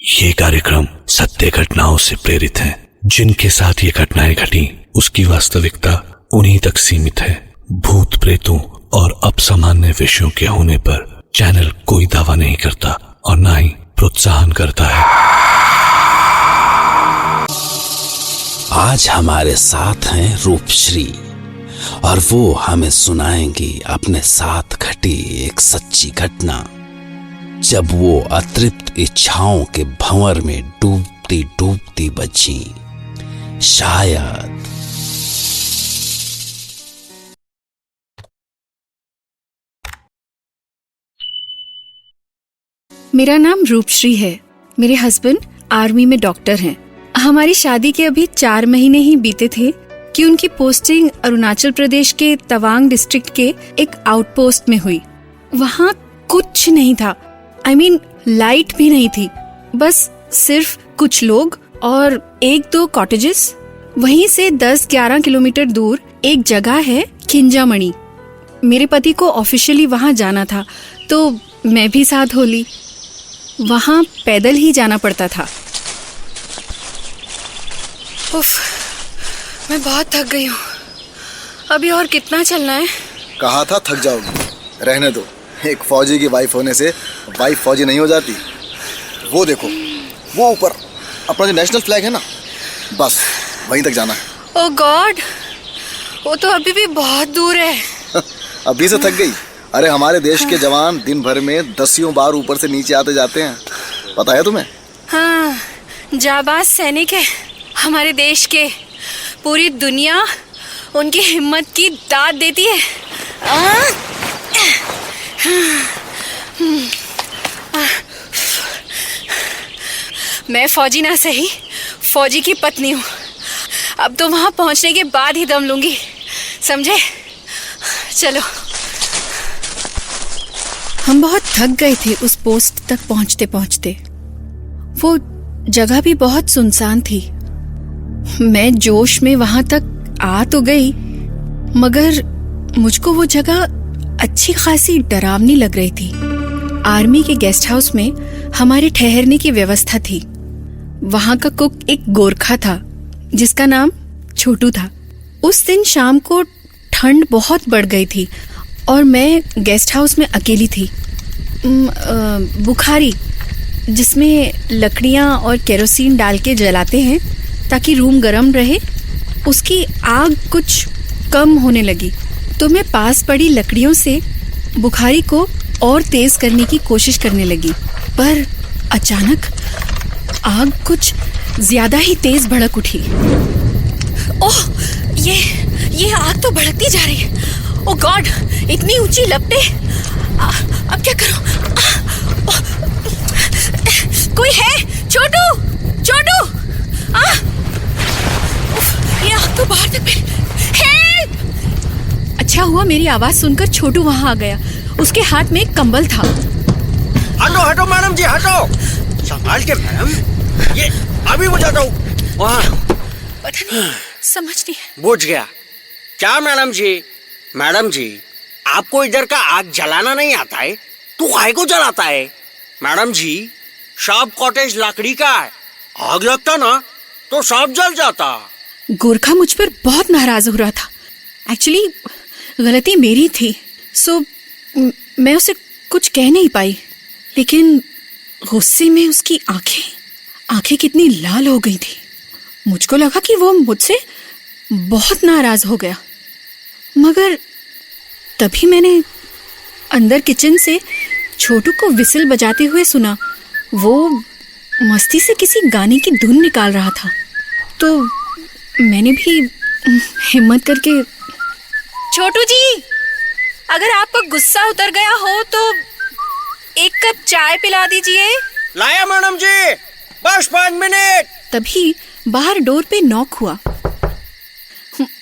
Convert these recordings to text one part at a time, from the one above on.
ये कार्यक्रम सत्य घटनाओं से प्रेरित है। जिनके साथ ये घटनाएं घटी उसकी वास्तविकता उन्हीं तक सीमित है। भूत प्रेतों और असामान्य विषयों के होने पर चैनल कोई दावा नहीं करता और ना ही प्रोत्साहन करता है। आज हमारे साथ हैं रूपश्री और वो हमें सुनाएंगी अपने साथ घटी एक सच्ची घटना, जब वो अतृप्त इच्छाओं के भंवर में डूबती डूबती बची। शायद मेरा नाम रूपश्री है। मेरे हस्बैंड आर्मी में डॉक्टर हैं। हमारी शादी के अभी 4 महीने ही बीते थे कि उनकी पोस्टिंग अरुणाचल प्रदेश के तवांग डिस्ट्रिक्ट के एक आउटपोस्ट में हुई। वहाँ कुछ नहीं था, लाइट भी नहीं थी, बस सिर्फ कुछ लोग और 1-2 कॉटेजेस। वहीं से 10-11 किलोमीटर दूर एक जगह है खिंजामणि। मेरे पति को ऑफिशियली वहाँ जाना था तो मैं भी साथ हो ली। वहाँ पैदल ही जाना पड़ता था। उफ, मैं बहुत थक गई हूँ। अभी और कितना चलना है? कहा था थक जाओगी, रहने दो। एक फौजी की वाइफ होने से वाइफ फौजी नहीं हो जाती। वो देखो, वो ऊपर अपना जो नेशनल फ्लैग है ना, बस वहीं तक जाना है। ओह गॉड, वो तो अभी भी बहुत दूर है। अभी से थक गई? अरे हमारे देश के जवान दिन भर में 10 बार ऊपर से नीचे आते जाते हैं, पता है तुम्हें? हाँ, जाबाज सैनिक है हमारे देश के। पूरी दुनिया उनकी हिम्मत की दाद देती है। मैं फौजी ना सही, फौजी की पत्नी हूँ। अब तो वहाँ पहुँचने के बाद ही दम लूंगी, समझे? चलो। हम बहुत थक गए थे उस पोस्ट तक पहुँचते पहुँचते। वो जगह भी बहुत सुनसान थी। मैं जोश में वहां तक आ तो गई, मगर मुझको वो जगह अच्छी खासी डरावनी लग रही थी। आर्मी के गेस्ट हाउस में हमारे ठहरने की व्यवस्था थी। वहां का कुक एक गोरखा था जिसका नाम छोटू था। उस दिन शाम को ठंड बहुत बढ़ गई थी और मैं गेस्ट हाउस में अकेली थी। बुखारी, जिसमें लकड़ियां और केरोसिन डाल के जलाते हैं ताकि रूम गर्म रहे, उसकी आग कुछ कम होने लगी तो मैं पास पड़ी लकड़ियों से बुखारी को और तेज करने की कोशिश करने लगी। पर अचानक आग कुछ ज्यादा ही तेज भड़क उठी। ओह, ये आग तो भड़कती जा रही है। ओह गॉड, इतनी ऊंची लपटें। अब क्या करूं? कोई है? छोटू, छोटू! ये आग तो बाहर तक फैली। अच्छा हुआ मेरी आवाज सुनकर छोटू वहां आ गया। उसके हाथ में एक कंबल था। हटो हटो मैडम जी, हटो, संभाल के मैडम। ये अभी बुझाता हूँ। वहाँ पता नहीं, समझ नहीं। बुझ गया क्या मैडम जी? मैडम जी, आपको इधर का आग जलाना नहीं आता है तो काहे को जलाता है? मैडम जी, सब कॉटेज लकड़ी का है, आग लगता ना तो सब जल जाता। गोरखा मुझ पर बहुत नाराज हो रहा था। एक्चुअली गलती मेरी थी, सो मैं उसे कुछ कह नहीं पाई। लेकिन गुस्से में उसकी आंखें कितनी लाल हो गई थी। मुझको लगा कि वो मुझसे बहुत नाराज हो गया। मगर तभी मैंने अंदर किचन से छोटू को विसिल बजाते हुए सुना। वो मस्ती से किसी गाने की धुन निकाल रहा था तो मैंने भी हिम्मत करके, छोटू जी, अगर आपका गुस्सा उतर गया हो तो 1 कप चाय पिला दीजिए। लाया मैडम जी, बस 5 मिनट। तभी बाहर डोर पे नॉक हुआ।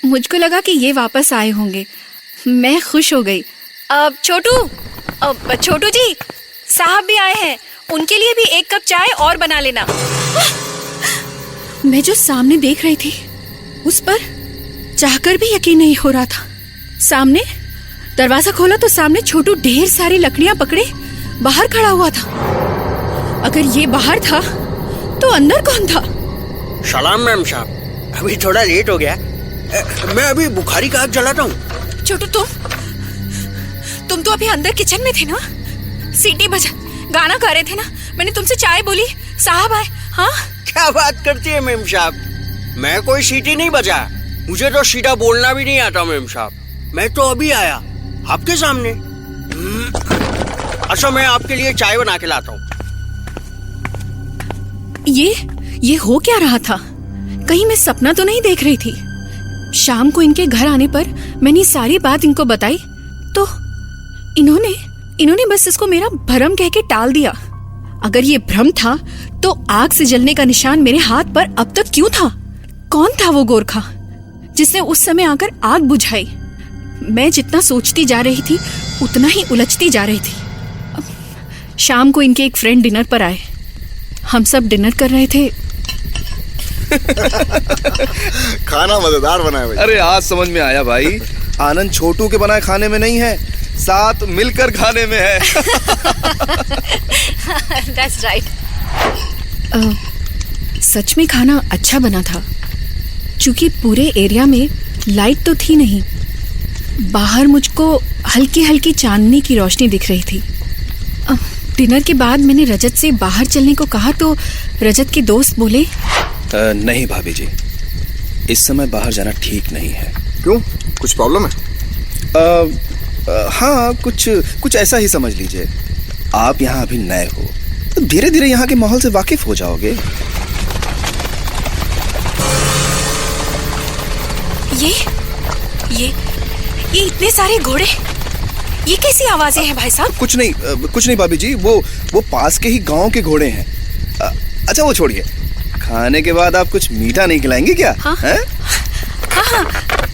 मुझको लगा कि ये वापस आए होंगे। मैं खुश हो गई। छोटू जी, साहब भी आए हैं, उनके लिए भी 1 कप चाय और बना लेना। मैं जो सामने देख रही थी उस पर चाहकर भी यकीन नहीं हो रहा था। सामने दरवाजा खोला तो सामने छोटू ढेर सारी लकड़ियां पकड़े बाहर खड़ा हुआ था। अगर ये बाहर था तो अंदर कौन था? सलाम मैम साहब, अभी थोड़ा लेट हो गया। मैं अभी बुखारी का आग जलाता हूँ। छोटू तुम तो अभी अंदर किचन में थे ना? सीटी बजा गाना गा रहे थे ना? मैंने तुमसे चाय बोली, साहब आए। हाँ क्या बात करती है मैम साहब, मैं कोई सीटी नहीं बजा, मुझे तो सीधा बोलना भी नहीं आता मैम साहब। मैं तो अभी आया आपके सामने। अच्छा मैं आपके लिए चाय बना के लाता हूँ। ये हो क्या रहा था? कहीं मैं सपना तो नहीं देख रही थी? शाम को इनके घर आने पर मैंने सारी बात इनको बताई तो इन्होंने बस इसको मेरा भ्रम कह के टाल दिया। अगर ये भ्रम था तो आग से जलने का निशान मेरे हाथ पर अब तक क्यों था? कौन था वो गोरखा जिसने उस समय आकर आग बुझाई? मैं जितना सोचती जा रही थी उतना ही उलझती जा रही थी। शाम को इनके एक फ्रेंड डिनर पर आए। हम सब डिनर कर रहे थे। खाना मजेदार बना है भाई। अरे आज समझ में आया भाई, आनंद छोटू के बनाए खाने में नहीं है, साथ मिलकर खाने में है। That's right. सच में खाना अच्छा बना था, क्योंकि पूरे एरिया में लाइट तो थी नहीं। बाहर मुझको हल्की हल्की चांदनी की रोशनी दिख रही थी। डिनर के बाद मैंने रजत से बाहर चलने को कहा तो रजत के दोस्त बोले, नहीं भाभी जी, इस समय बाहर जाना ठीक नहीं है। क्यों, कुछ प्रॉब्लम है? हाँ, कुछ ऐसा ही समझ लीजिए। आप यहाँ अभी नए हो तो धीरे धीरे यहाँ के माहौल से वाकिफ हो जाओगे। ये इतने सारे घोड़े, ये कैसी आवाजें हैं भाई साहब? कुछ नहीं भाभी जी, वो पास के ही गांव के घोड़े हैं। अच्छा वो छोड़िए, खाने के बाद आप कुछ मीठा नहीं खिलाएंगे क्या? हाँ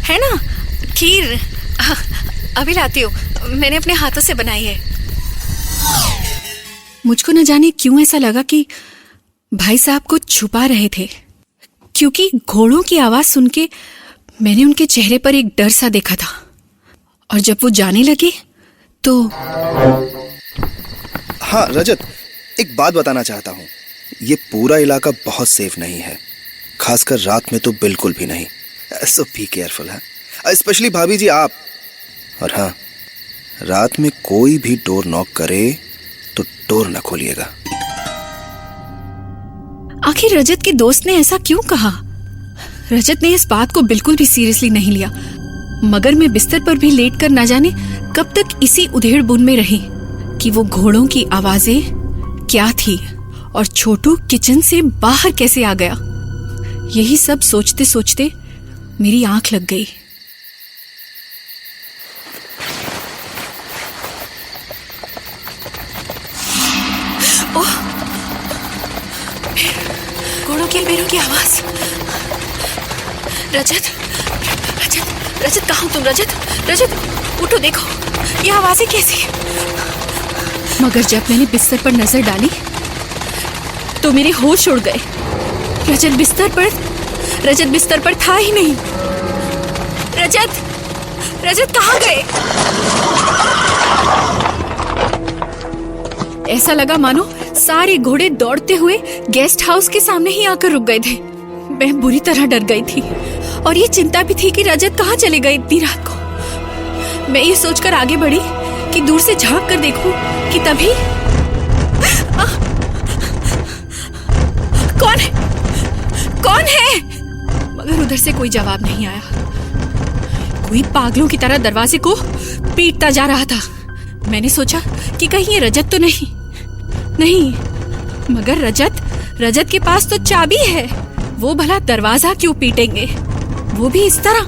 है ना, खीर अभी लाती हूँ, मैंने अपने हाथों से बनाई है। मुझको न जाने क्यों ऐसा लगा कि भाई साहब को छुपा रहे थे, क्योंकि घोड़ों की आवाज सुन के मैंने उनके चेहरे पर एक डर सा देखा था। और जब वो जाने लगे तो हाँ रजत, एक बात बताना चाहता हूँ, ये पूरा इलाका बहुत सेफ नहीं है, खासकर रात में तो बिल्कुल भी नहीं। सो बी केयरफुल है, स्पेशली भाभी जी आप। और हाँ, रात में कोई भी डोर नॉक करे तो डोर न खोलिएगा। आखिर रजत के दोस्त ने ऐसा क्यों कहा? रजत ने इस बात को बिल्कुल भी सीरियसली नहीं लिया, मगर मैं बिस्तर पर भी लेटकर न जाने कब तक इसी उधेड़ बुन में रही कि वो घोड़ों की आवाजें क्या थी और छोटू किचन से बाहर कैसे आ गया। यही सब सोचते सोचते मेरी आंख लग गई। ओह, घोड़ों के पैरों की आवाज। रजत कहाँ हो तुम? रजत उठो, देखो ये आवाजें कैसी। मगर जब मैंने बिस्तर पर नजर डाली तो मेरे होश उड़ गए। रजत बिस्तर पर था ही नहीं। रजत कहाँ गए? ऐसा लगा मानो सारे घोड़े दौड़ते हुए गेस्ट हाउस के सामने ही आकर रुक गए थे। मैं बुरी तरह डर गई थी और ये चिंता भी थी कि रजत कहाँ चले गए इतनी रात को। मैं ये सोचकर आगे बढ़ी कि दूर से झांक कर देखूं कि तभी कौन है? मगर उधर से कोई जवाब नहीं आया। कोई पागलों की तरह दरवाजे को पीटता जा रहा था। मैंने सोचा कि कहीं ये रजत तो नहीं, मगर रजत के पास तो चाबी है, वो भला दरवाजा क्यों पीटेंगे, वो भी इस तरह।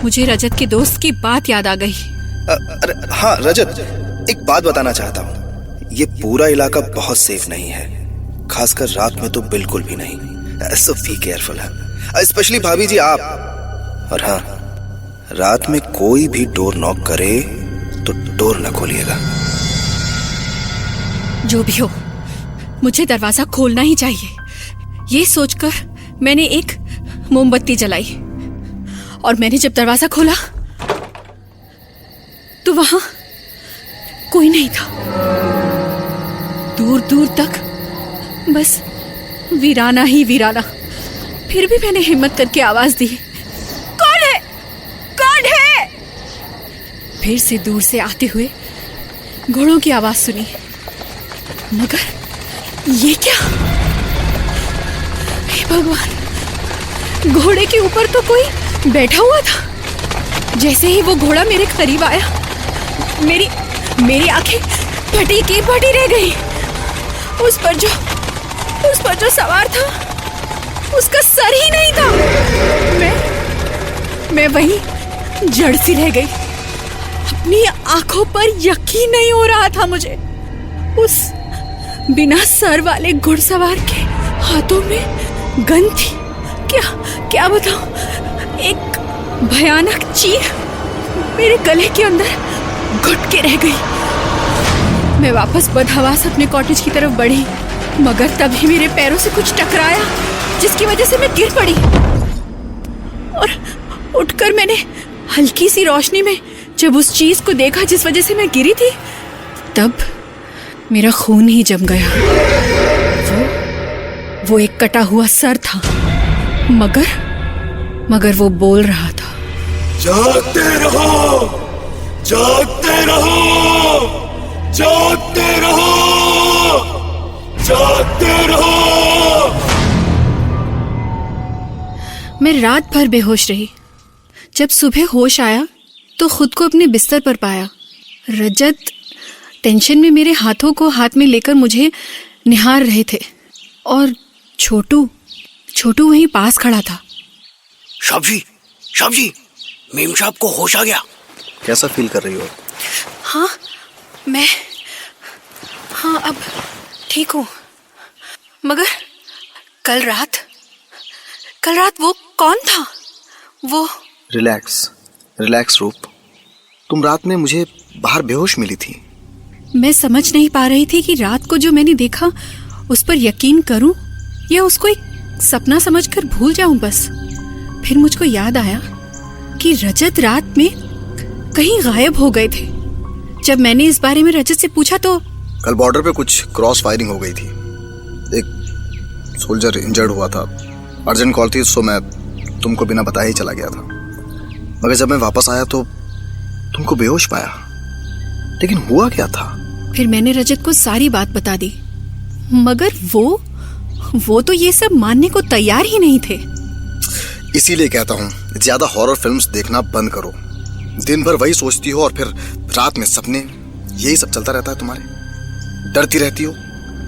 मुझे रजत के दोस्त की बात याद आ गई। अरे हाँ रजत, एक बात बताना चाहता हूँ, ये पूरा इलाका बहुत सेफ नहीं है, खासकर रात में तो बिल्कुल भी नहीं। सो बी केयरफुल है, स्पेशली भाभी जी आप। और हाँ, रात में कोई भी डोर नॉक करे तो डोर न खोलिएगा। जो भी हो, मुझे दरवाजा खोलना ही चाहिए। ये सोचकर मैंने एक मोमबत्ती जलाई और मैंने जब दरवाजा खोला तो वहां कोई नहीं था। दूर दूर तक बस वीराना ही वीराना। फिर भी मैंने हिम्मत करके आवाज दी, कौन है, कौन है? फिर से दूर से आते हुए घोड़ों की आवाज सुनी, मगर ये क्या? हे भगवान, घोड़े के ऊपर तो कोई बैठा हुआ था। जैसे ही वो घोड़ा मेरे करीब आया, मेरी आंखें फटी की फटी रह गई। उस पर जो सवार था, उसका सर ही नहीं था। मैं वहीं जड़ सी रह गई। अपनी आंखों पर यकीन नहीं हो रहा था मुझे। उस बिना सर वाले घुड़सवार के हाथों में गन थी। क्या बताऊं, एक भयानक चीख मेरे गले के अंदर घुट के रह गई। मैं वापस बदहवास अपने कॉटेज की तरफ बढ़ी, मगर तभी मेरे पैरों से कुछ टकराया, जिसकी वजह से मैं गिर पड़ी। और उठकर मैंने हल्की सी रोशनी में जब उस चीज को देखा जिस वजह से मैं गिरी थी, तब मेरा खून ही जम गया। वो एक कटा हुआ सर था, मगर वो बोल रहा था, जागते रहो, जागते रहो, जागते रहो, जागते रहो। मैं रात भर बेहोश रही। जब सुबह होश आया तो खुद को अपने बिस्तर पर पाया। रजत टेंशन में मेरे हाथों को हाथ में लेकर मुझे निहार रहे थे, और छोटू वहीं पास खड़ा था। साहब जी, मेम साहब को होश आ गया। कैसा फील कर रही हो? हाँ, अब ठीक हूँ। मगर कल रात वो कौन था? वो रिलैक्स रूप। तुम रात में मुझे बाहर बेहोश मिली थी। मैं समझ नहीं पा रही थी कि रात को जो मैंने देखा उस पर यकीन करूं या उसको एक सपना समझकर भूल जाऊं बस। फिर मुझको याद आया कि रजत रात में कहीं गायब हो गए थे। जब मैंने इस बारे में रजत से पूछा तो कल बॉर्डर पे कुछ क्रॉस फायरिंग हो गई थी। एक सोल्जर इंजर्ड हुआ था। अर्जेंट कॉल थी, सो मैं तुमको बिना बताए ही चला गया था। मगर जब मैं वापस आया तो तुमको बेहोश पाया। लेकिन हुआ क्या था? फिर मैंने रजत को सारी बात बता दी, मगर वो तो ये सब मानने को तैयार ही नहीं थे। इसीलिए कहता हूँ, ज्यादा हॉरर फिल्म्स देखना बंद करो। दिन भर वही सोचती हो और फिर रात में सपने, यही सब चलता रहता है तुम्हारे। डरती रहती हो।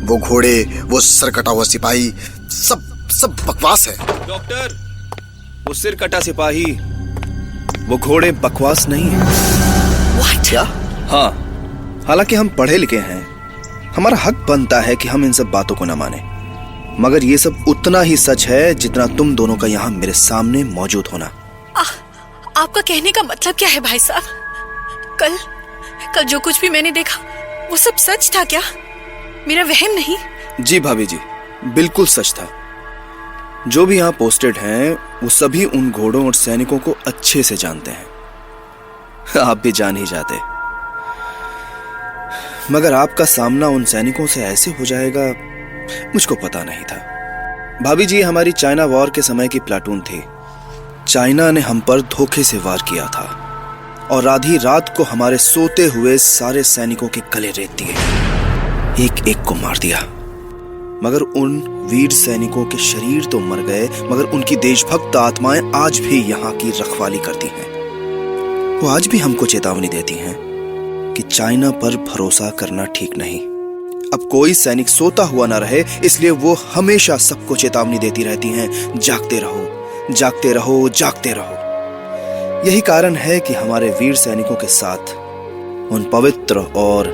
वो घोड़े, वो सर कटा हुआ सिपाही, सब बकवास है। डॉक्टर, वो सिर कटा सिपाही, वो घोड़े बकवास नहीं है। What? क्या? हाँ, हालांकि हम पढ़े लिखे हैं, हमारा हक बनता है कि हम इन सब बातों को न माने। मगर ये सब उतना ही सच है जितना तुम दोनों का यहाँ मेरे सामने मौजूद होना। आपका कहने का मतलब क्या है भाई साहब? कल जो कुछ भी मैंने देखा वो सब सच था क्या? मेरा वहम नहीं? जी भाभी जी, बिल्कुल सच था। जो भी यहाँ पोस्टेड हैं वो सभी उन घोड़ों और सैनिकों को अच्छे से जानते हैं। आप भी जान ही जाते, मगर आपका सामना उन सैनिकों से ऐसे हो जाएगा मुझको पता नहीं था। भाभी जी, हमारी चाइना वॉर के समय की प्लाटून थी। चाइना ने हम पर धोखे से वार किया था और आधी रात को हमारे सोते हुए सारे सैनिकों के गले रेत दिए, एक एक को मार दिया। मगर उन वीर सैनिकों के शरीर तो मर गए, मगर उनकी देशभक्त आत्माएं आज भी यहाँ की रखवाली करती हैं। वो आज भी हमको चेतावनी देती हैं कि चाइना पर भरोसा करना ठीक नहीं। अब कोई सैनिक सोता हुआ ना रहे, इसलिए वो हमेशा सबको चेतावनी देती रहती हैं, जागते रहो, जागते रहो, जागते रहो। यही कारण है कि हमारे वीर सैनिकों के साथ उन पवित्र और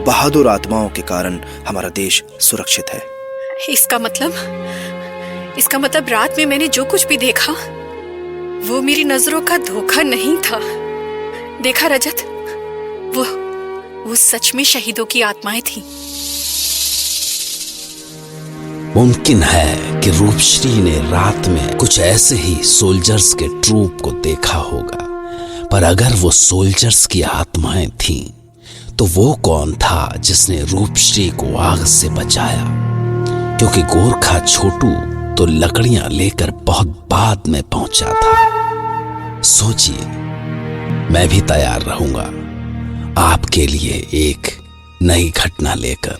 बहादुर आत्माओं के कारण हमारा देश सुरक्षित है। इसका मतलब रात में मैंने जो कुछ भी देखा वो मेरी नजरों का धोखा नहीं था। देखा रजत, वो सच में शहीदों की आत्माएं थी। मुमकिन है कि रूपश्री ने रात में कुछ ऐसे ही सोल्जर्स के ट्रूप को देखा होगा, पर अगर वो सोल्जर्स की आत्माएं थीं, तो वो कौन था जिसने रूपश्री को आग से बचाया? क्योंकि गोरखा छोटू तो लकड़ियां लेकर बहुत बाद में पहुंचा था। सोचिए, मैं भी तैयार रहूंगा आपके लिए एक नई घटना लेकर।